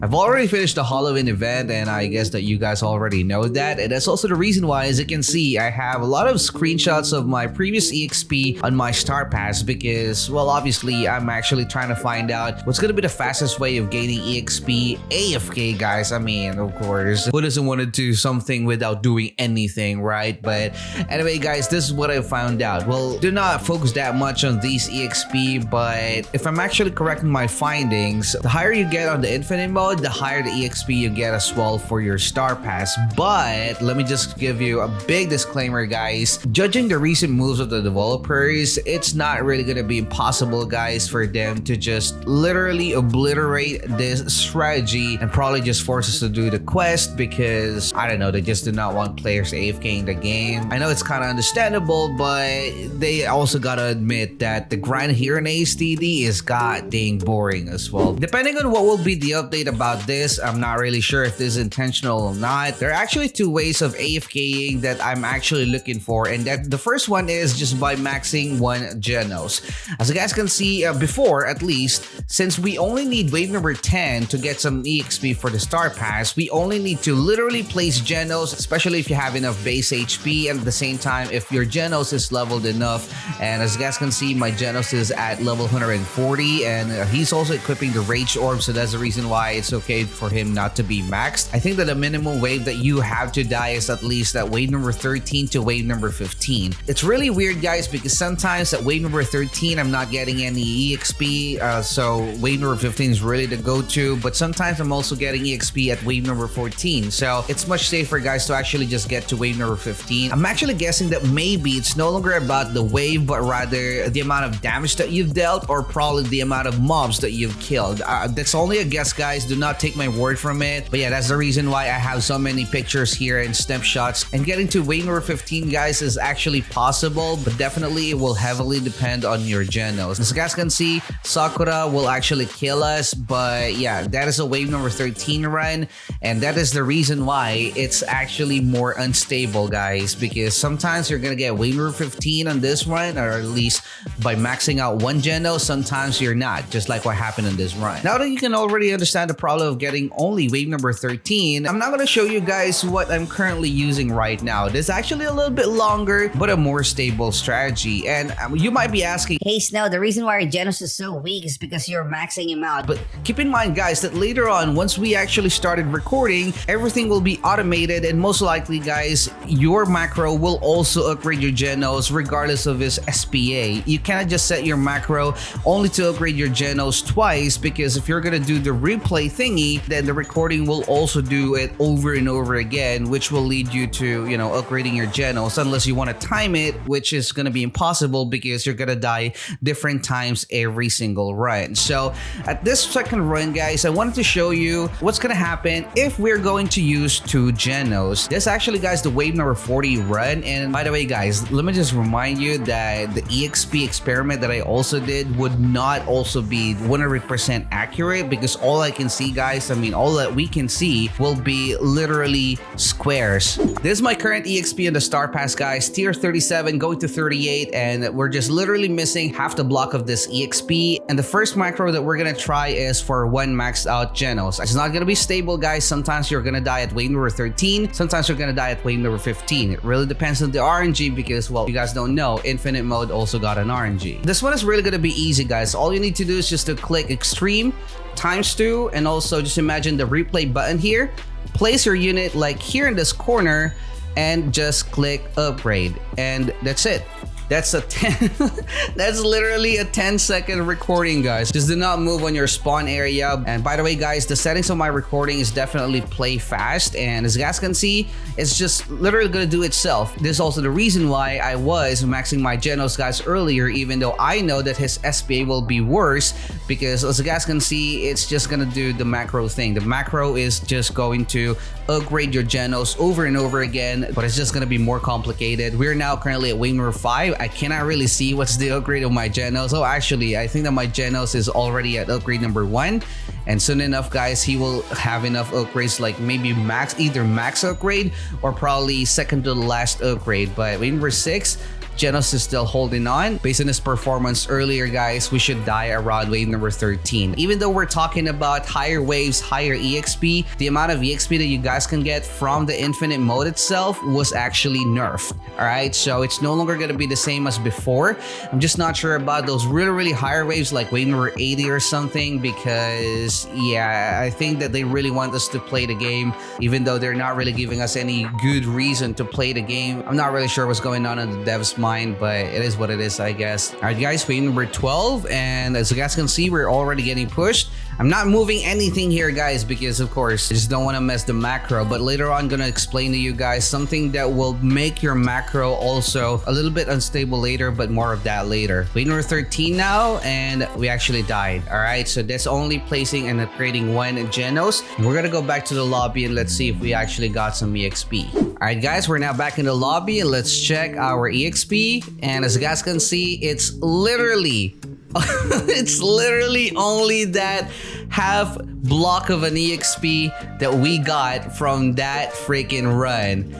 I've already finished the Halloween event, and I guess that you guys already know that. And that's also the reason why, as you can see, I have a lot of screenshots of my previous EXP on my Starpass because, well, obviously, I'm actually trying to find out what's gonna be the fastest way of gaining EXP AFK, guys. I mean, of course, who doesn't want to do something without doing anything, right? But anyway, guys, this is what I found out. Well, do not focus that much on these EXP, but if I'm actually correct in my findings, the higher you get on the infinite mode, the higher the EXP you get as well for your Starpass. But let me just give you a big disclaimer, guys. Judging the recent moves of the developers, it's not really gonna be impossible, guys, for them to just literally obliterate this strategy and probably just force us to do the quest because, I don't know, they just do not want players AFK in the game. I know it's kind of understandable, but they also gotta admit that the grind here in ASTD is goddamn boring as well. Depending on what will be the update about this, I'm not really sure if this is intentional or not. There are actually two ways of AFKing that I'm actually looking for, and that the first one is just by maxing one Genos. As you guys can see, before at least, since we only need wave number 10 to get some EXP for the Starpass, we only need to literally place Genos, especially if you have enough base HP, and at the same time if your Genos is leveled enough. And as you guys can see, my Genos is at level 140, and he's also equipping the Rage Orb, so that's the reason why it's okay for him not to be maxed. I think that the minimum wave that you have to die is at least at wave number 13 to wave number 15. It's really weird, guys, because sometimes at wave number 13 I'm not getting any EXP, so wave number 15 is really the go-to, but sometimes I'm also getting EXP at wave number 14, so it's much safer, guys, to actually just get to wave number 15. I'm actually guessing that maybe it's no longer about the wave, but rather the amount of damage that you've dealt, or probably the amount of mobs that you've killed. That's only a guess, guys, do not take my word from it, but yeah, that's the reason why I have so many pictures here and snapshots. And getting to wave number 15, guys, is actually possible, but definitely it will heavily depend on your Genos. As you guys can see, Sakura will actually kill us, but yeah, that is a wave number 13 run, and that is the reason why it's actually more unstable, guys, because sometimes you're gonna get wave number 15 on this run, or at least by maxing out one Genos, sometimes you're not, just like what happened in this run. Now that you can already understand the problem of getting only wave number 13, I'm not gonna show you guys what I'm currently using right now. This is actually a little bit longer, but a more stable strategy. And you might be asking, hey Snow, the reason why your Genos is so weak is because you're maxing him out. But keep in mind, guys, that later on, once we actually started recording, everything will be automated, and most likely, guys, your macro will also upgrade your Genos regardless of his SPA. You cannot just set your macro only to upgrade your Genos twice, because if you're gonna do the replay thingy, then the recording will also do it over and over again, which will lead you to, you know, upgrading your Genos, unless you want to time it, which is gonna be impossible because you're gonna die different times every single run. So at this second run, guys, I wanted to show you what's gonna happen if we're going to use two Genos. This actually, guys, the wave number 40 run. And by the way, guys, let me just remind you that the EXP experiment that I also did would not also be 100% accurate, because all I can see, guys, I mean, all that we can see will be literally squares. This is my current EXP in the Starpass, guys, tier 37 going to 38, and we're just literally missing half the block of this EXP. And the first macro that we're gonna try is for one maxed out Genos. It's not gonna be stable, guys. Sometimes you're gonna die at wave number 13, sometimes you're gonna die at wave number 15. It really depends on the RNG, because, well, you guys don't know, infinite mode also got an RNG. This one is really gonna be easy, guys. All you need to do is just to click extreme ×2, and also just imagine the replay button here. Place your unit like here in this corner and just click upgrade, and that's it. That's a 10 that's literally a 10-second recording, guys. Just do not move on your spawn area. And by the way, guys, the settings of my recording is definitely play fast, and as you guys can see, it's just literally gonna do itself. This is also the reason why I was maxing my Genos, guys, earlier, even though I know that his SPA will be worse, because as you guys can see, it's just gonna do the macro thing. The macro is just going to upgrade your Genos over and over again, but it's just gonna be more complicated. We're now currently at wave number 5. I cannot really see what's the upgrade of my Genos. Oh, actually, I think that my Genos is already at upgrade number 1, and soon enough, guys, he will have enough upgrades, like maybe either max upgrade or probably second to the last upgrade. But wave number 6, Genos is still holding on. Based on his performance earlier, guys, we should die around wave number 13. Even though we're talking about higher waves, higher EXP, the amount of EXP that you guys can get from the infinite mode itself was actually nerfed. Alright, so it's no longer going to be the same as before. I'm just not sure about those really higher waves like wave number 80 or something, because yeah, I think that they really want us to play the game, even though they're not really giving us any good reason to play the game. I'm not really sure what's going on in the dev's mind, but it is what it is, I guess. Alright guys, wave number 12, and as you guys can see, we're already getting pushed. I'm not moving anything here, guys, because of course I just don't want to mess the macro, but later on I'm gonna explain to you guys something that will make your macro also a little bit unstable later, but more of that later. Wave number 13 now, and we actually died. Alright, so that's only placing and upgrading one Genos. We're gonna go back to the lobby and let's see if we actually got some EXP. Alright guys, we're now back in the lobby and let's check our EXP, and as you guys can see, it's literally it's literally only that half block of an EXP that we got from that freaking run.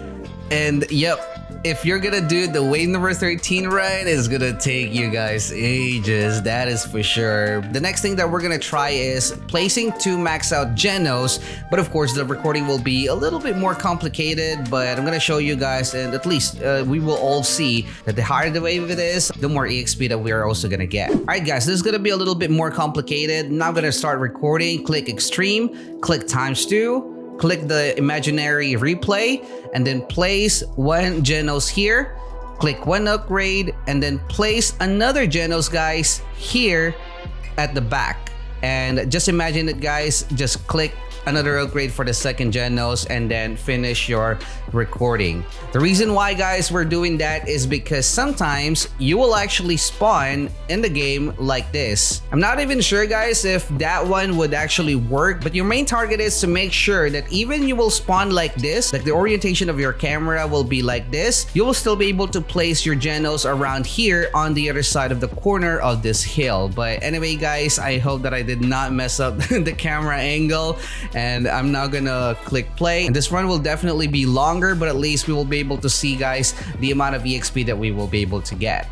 And yep, if you're gonna do the wave number 13 run, it's gonna take you guys ages, that is for sure. The next thing that we're gonna try is placing 2 max out Genos, but of course the recording will be a little bit more complicated, but I'm gonna show you guys, and at least we will all see that the higher the wave it is, the more EXP that we are also gonna get. Alright guys, this is gonna be a little bit more complicated. Now I'm gonna start recording. Click extreme, click ×2, click the imaginary replay, and then place 1 Genos here, click 1 upgrade, and then place another Genos, guys, here at the back. And just imagine it, guys, just click another upgrade for the second Genos and then finish your recording. The reason why, guys, we're doing that is because sometimes you will actually spawn in the game like this. I'm not even sure, guys, if that one would actually work, but your main target is to make sure that even you will spawn like this, like the orientation of your camera will be like this, you will still be able to place your Genos around here on the other side of the corner of this hill. But anyway, guys, I hope that I did not mess up the camera angle, and I'm now gonna click play. And this run will definitely be longer, but at least we will be able to see, guys, the amount of EXP that we will be able to get.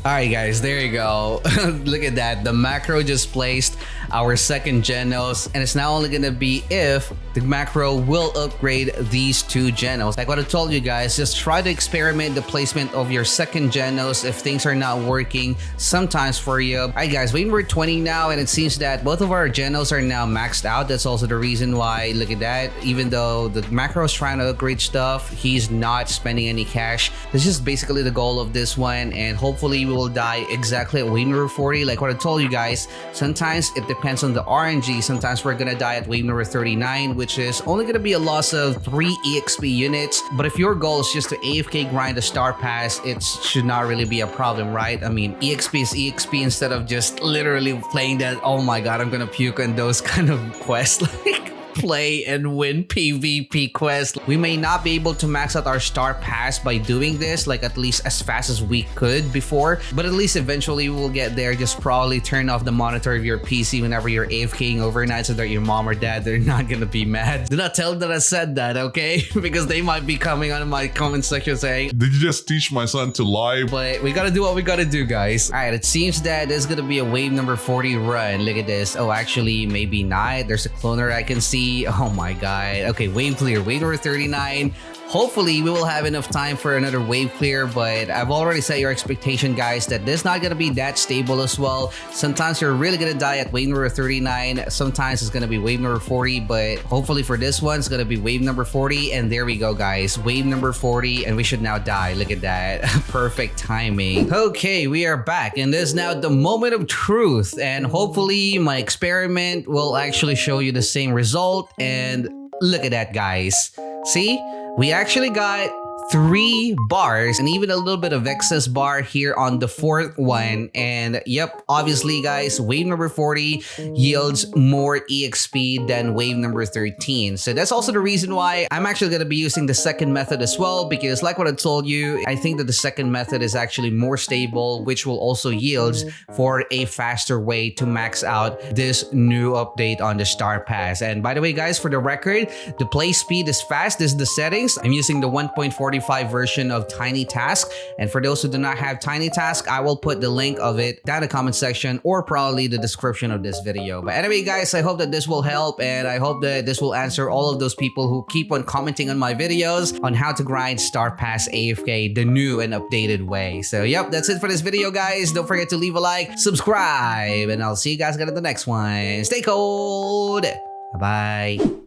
Alright guys, there you go. Look at that. The macro just placed our second Genos, and it's now only gonna be if the macro will upgrade these 2 Genos. Like what I told you guys, just try to experiment the placement of your second Genos if things are not working sometimes for you. Alright guys, we're 20 now, and it seems that both of our Genos are now maxed out. That's also the reason why, look at that, even though the macro is trying to upgrade stuff, he's not spending any cash. This is basically the goal of this one, and hopefully we will die exactly at wave number 40. Like what I told you guys, sometimes it depends on the RNG. Sometimes we're gonna die at wave number 39, which is only gonna be a loss of 3 EXP units. But if your goal is just to AFK grind the StarPass, it should not really be a problem, right? I mean, EXP is EXP instead of just literally playing that, oh my god, I'm gonna puke on those kind of quests. Like, play and win PvP quest. We may not be able to max out our StarPass by doing this, like at least as fast as we could before, but at least eventually we'll get there. Just probably turn off the monitor of your PC whenever you're AFKing overnight so that your mom or dad, they're not gonna be mad. Do not tell them that I said that, okay? Because they might be coming on my comment section saying, did you just teach my son to lie? But we gotta do what we gotta do, guys. Alright, it seems that there's gonna be a wave number 40 run. Look at this. Oh, actually, maybe not. There's a cloner I can see. Oh my god. Okay, wave clear. Wave number 39. Hopefully, we will have enough time for another wave clear, but I've already set your expectation, guys, that this is not going to be that stable as well. Sometimes you're really going to die at wave number 39. Sometimes it's going to be wave number 40, but hopefully for this one, it's going to be wave number 40. And there we go, guys. Wave number 40, and we should now die. Look at that. Perfect timing. Okay, we are back, and this is now the moment of truth. And hopefully, my experiment will actually show you the same result. And look at that, guys. See? We actually got 3 bars and even a little bit of excess bar here on the 4th one. And yep, obviously, guys, wave number 40 yields more EXP than wave number 13. So that's also the reason why I'm actually going to be using the second method as well, because like what I told you, I think that the second method is actually more stable, which will also yield for a faster way to max out this new update on the Starpass. And by the way, guys, for the record, the play speed is fast. This is the settings. I'm using the 1.44 modified version of Tiny Task. And for those who do not have Tiny Task, I will put the link of it down in the comment section or probably the description of this video. But anyway, guys, I hope that this will help, and I hope that this will answer all of those people who keep on commenting on my videos on how to grind Starpass AFK the new and updated way. So yep, that's it for this video, guys. Don't forget to leave a like, subscribe, and I'll see you guys again in the next one. Stay cold. Bye-bye.